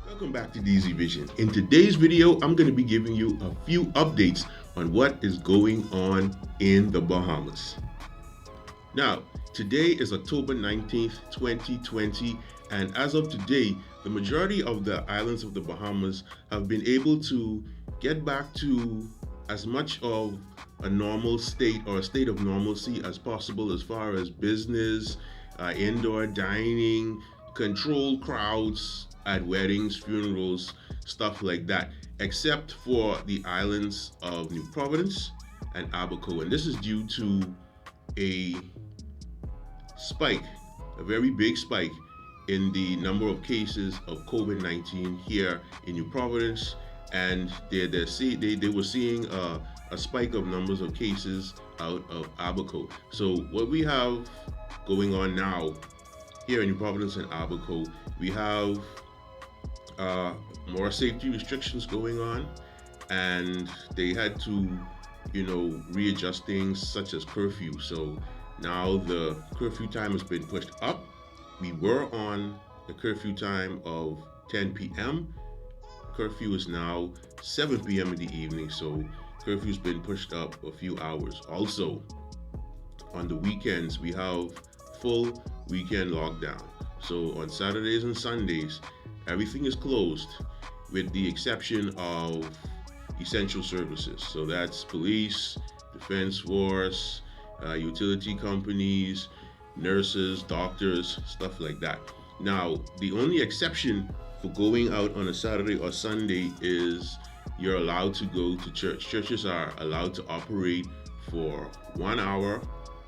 Welcome back to DeezyVision. In today's video, I'm going to be giving you a few updates on what is going on in the Bahamas. Now, today is October 19th, 2020, and as of today, the majority of the islands of the Bahamas have been able to get back to as much of a normal state or a state of normalcy as possible as far as business, indoor dining, controlled crowds at weddings, funerals, stuff like that, except for the islands of New Providence and Abaco. And this is due to a spike, a very big spike in the number of cases of COVID-19 here in New Providence, and they were seeing a spike of numbers of cases out of Abaco. So what we have going on now here in New Providence and Abaco, we have more safety restrictions going on, and they had to, readjust things such as curfew. So now the curfew time has been pushed up. We were on a curfew time of 10 p.m. Curfew is now 7 p.m. in the evening, so curfew's been pushed up a few hours. Also, on the weekends, we have full weekend lockdown. So on Saturdays and Sundays, everything is closed with the exception of essential services. So that's police, defense force, utility companies, nurses, doctors, stuff like that. Now, the only exception for going out on a Saturday or Sunday is you're allowed to go to church. Churches are allowed to operate for 1 hour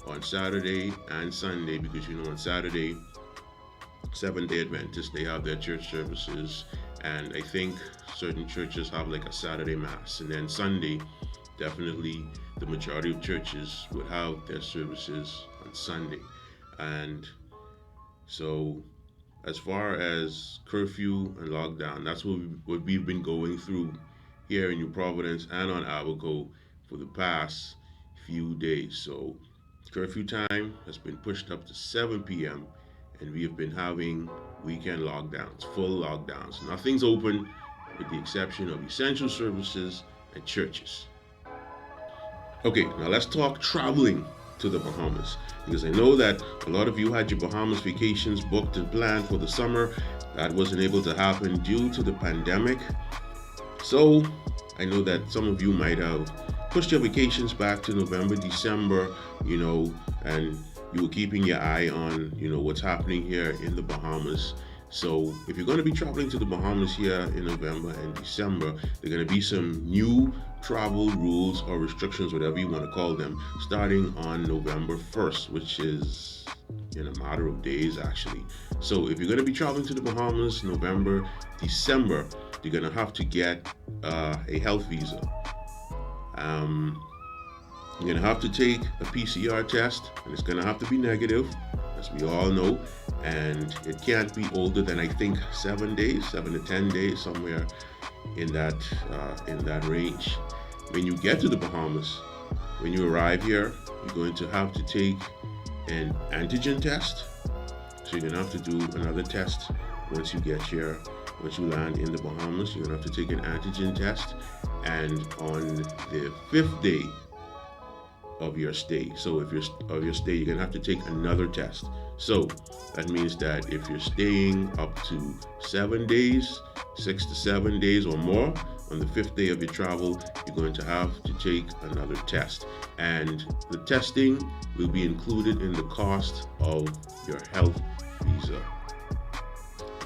on Saturday and Sunday, because on Saturday, Seventh-day Adventists, they have their church services, and I think certain churches have like a Saturday mass, and then Sunday, definitely the majority of churches would have their services on Sunday. And so as far as curfew and lockdown, that's what we've been going through here in New Providence and on Abaco for the past few days. So curfew time has been pushed up to 7 p.m. and we have been having weekend lockdowns, full lockdowns. Nothing's open with the exception of essential services and churches. Okay, now let's talk traveling to the Bahamas, because I know that a lot of you had your Bahamas vacations booked and planned for the summer. That wasn't able to happen due to the pandemic. So I know that some of you might have pushed your vacations back to November, December, and you were keeping your eye on, what's happening here in the Bahamas. So if you're going to be traveling to the Bahamas here in November and December, there are going to be some new travel rules or restrictions, whatever you want to call them, starting on November 1st, which is in a matter of days, actually. So if you're going to be traveling to the Bahamas November, December, you're going to have to get a health visa. You're going to have to take a PCR test, and it's going to have to be negative, as we all know, and it can't be older than, I think, 7 to 10 days, somewhere in that range. When you get to the Bahamas, when you arrive here, you're going to have to take an antigen test. So you're going to have to do another test once you get here. Once you land in the Bahamas, you're going to have to take an antigen test, and on the 5th day of your stay. So if you're stay, you're gonna have to take another test. So that means that if you're staying up to 7 days, 6 to 7 days or more, on the 5th day of your travel, you're going to have to take another test. And the testing will be included in the cost of your health visa.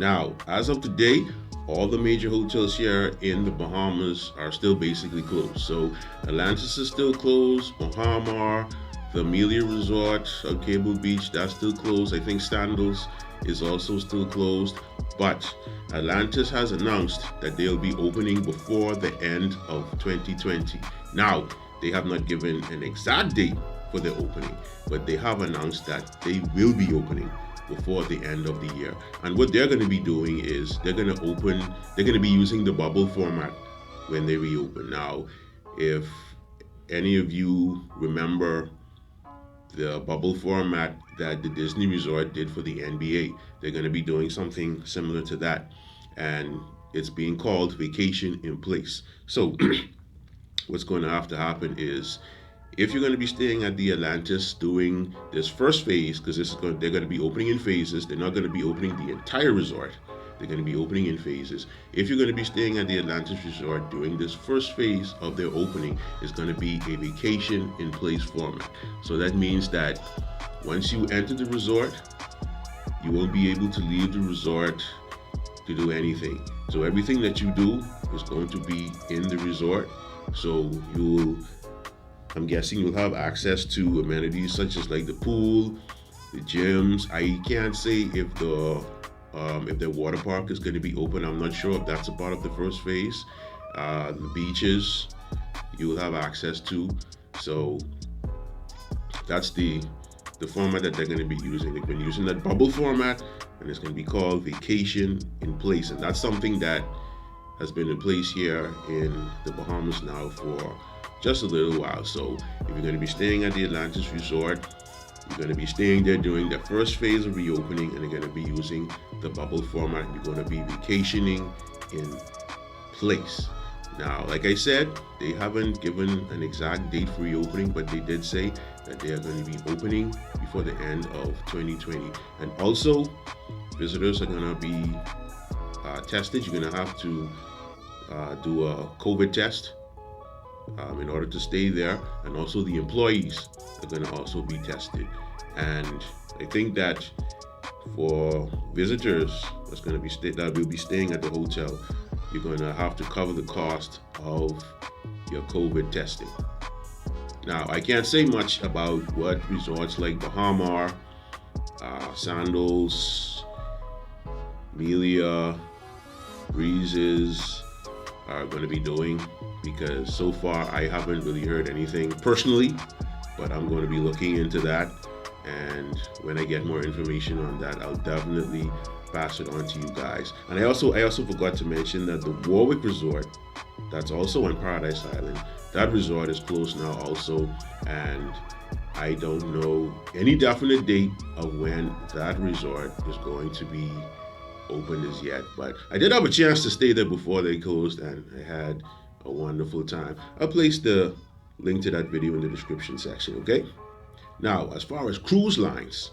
Now, as of today, all the major hotels here in the Bahamas are still basically closed. So Atlantis is still closed, Bahamas, the Warwick Resort on Cable Beach, that's still closed. I think Standals is also still closed. But Atlantis has announced that they'll be opening before the end of 2020. Now, they have not given an exact date for their opening, but they have announced that they will be opening before the end of the year. And what they're going to be doing is they're going to be using the bubble format when they reopen. Now, if any of you remember the bubble format that the Disney Resort did for the NBA, they're going to be doing something similar to that. And it's being called vacation in place. So what's going to have to happen is, if you're going to be staying at the Atlantis doing this first phase, because they're going to be opening in phases. They're not going to be opening the entire resort. They're going to be opening in phases. If you're going to be staying at the Atlantis Resort doing this first phase of their opening, it's going to be a vacation in place format. So that means that once you enter the resort, you won't be able to leave the resort to do anything. So everything that you do is going to be in the resort. So I'm guessing you'll have access to amenities such as like the pool, the gyms. I can't say if the water park is going to be open. I'm not sure if that's a part of the first phase. The beaches you'll have access to. So that's the format that they're going to be using. They've been using that bubble format, and it's going to be called vacation in place. And that's something that has been in place here in the Bahamas now for just a little while. So if you're going to be staying at the Atlantis Resort, you're going to be staying there during the first phase of reopening, and you're going to be using the bubble format. You're going to be vacationing in place. Now, like I said, they haven't given an exact date for reopening, but they did say that they are going to be opening before the end of 2020. And also, visitors are going to be tested. You're going to have to do a COVID test in order to stay there, and also the employees are going to also be tested. And I think that for visitors that will be staying at the hotel, you're going to have to cover the cost of your COVID testing. Now, I can't say much about what resorts like Bahamas, Sandals, Melia, Breezes are going to be doing, because so far I haven't really heard anything personally, but I'm going to be looking into that, and when I get more information on that, I'll definitely pass it on to you guys. And I also forgot to mention that the Warwick Resort, that's also on Paradise Island, that resort is closed now also, and I don't know any definite date of when that resort is going to be open as yet. But I did have a chance to stay there before they closed, and I had a wonderful time. I'll place the link to that video in the description section, okay? Now, as far as cruise lines,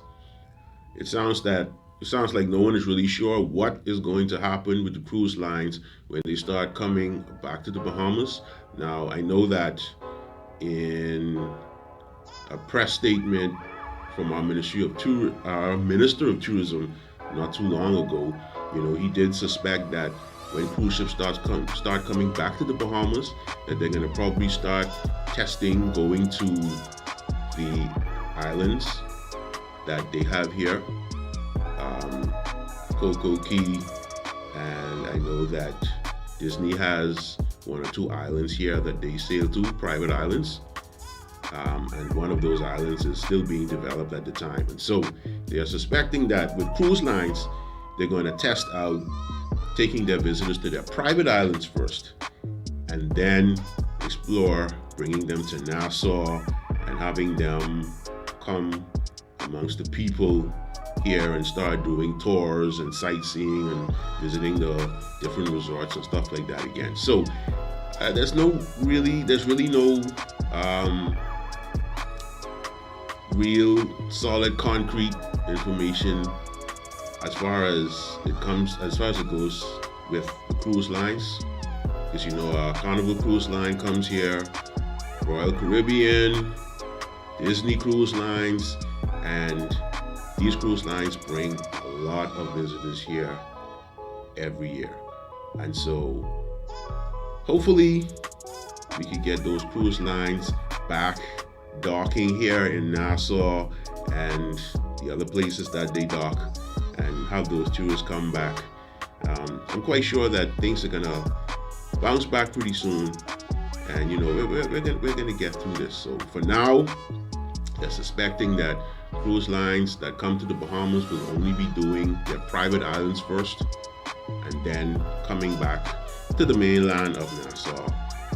it sounds like no one is really sure what is going to happen with the cruise lines when they start coming back to the Bahamas. Now, I know that in a press statement from our Minister of Tourism not too long ago, he did suspect that when cruise ships start coming back to the Bahamas, that they're going to probably start testing going to the islands that they have here, Coco Key, and I know that Disney has one or two islands here that they sail to, private islands, and one of those islands is still being developed at the time. And so they are suspecting that with cruise lines, they're going to test out taking their visitors to their private islands first, and then explore, bringing them to Nassau and having them come amongst the people here and start doing tours and sightseeing and visiting the different resorts and stuff like that again. So there's really no real solid concrete information as far as it goes with the cruise lines, because Carnival Cruise Line comes here, Royal Caribbean, Disney Cruise Lines, and these cruise lines bring a lot of visitors here every year. And so hopefully we can get those cruise lines back docking here in Nassau and the other places that they dock, and have those tourists come back. I'm quite sure that things are gonna bounce back pretty soon, and we're gonna get through this. So for now, they're suspecting that cruise lines that come to the Bahamas will only be doing their private islands first, and then coming back to the mainland of Nassau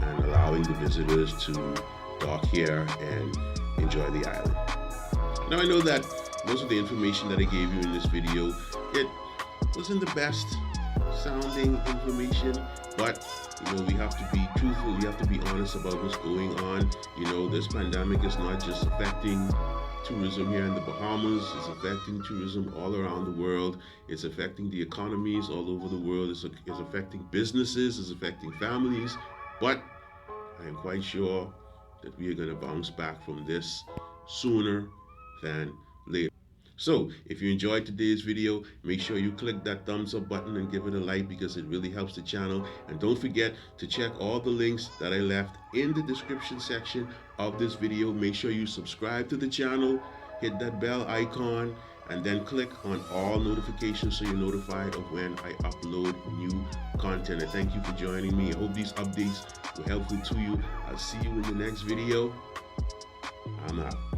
and allowing the visitors to dock here and enjoy the island. Now, I know that most of the information that I gave you in this video, it wasn't the best, sounding information, but we have to be truthful, we have to be honest about what's going on. This pandemic is not just affecting tourism here in the Bahamas, it's affecting tourism all around the world. It's affecting the economies all over the world. It's affecting businesses, it's affecting families. But I am quite sure that we are going to bounce back from this sooner than later. So, if you enjoyed today's video, make sure you click that thumbs up button and give it a like because it really helps the channel. And don't forget to check all the links that I left in the description section of this video. Make sure you subscribe to the channel, hit that bell icon, and then click on all notifications so you're notified of when I upload new content. And thank you for joining me. I hope these updates were helpful to you. I'll see you in the next video. I'm out.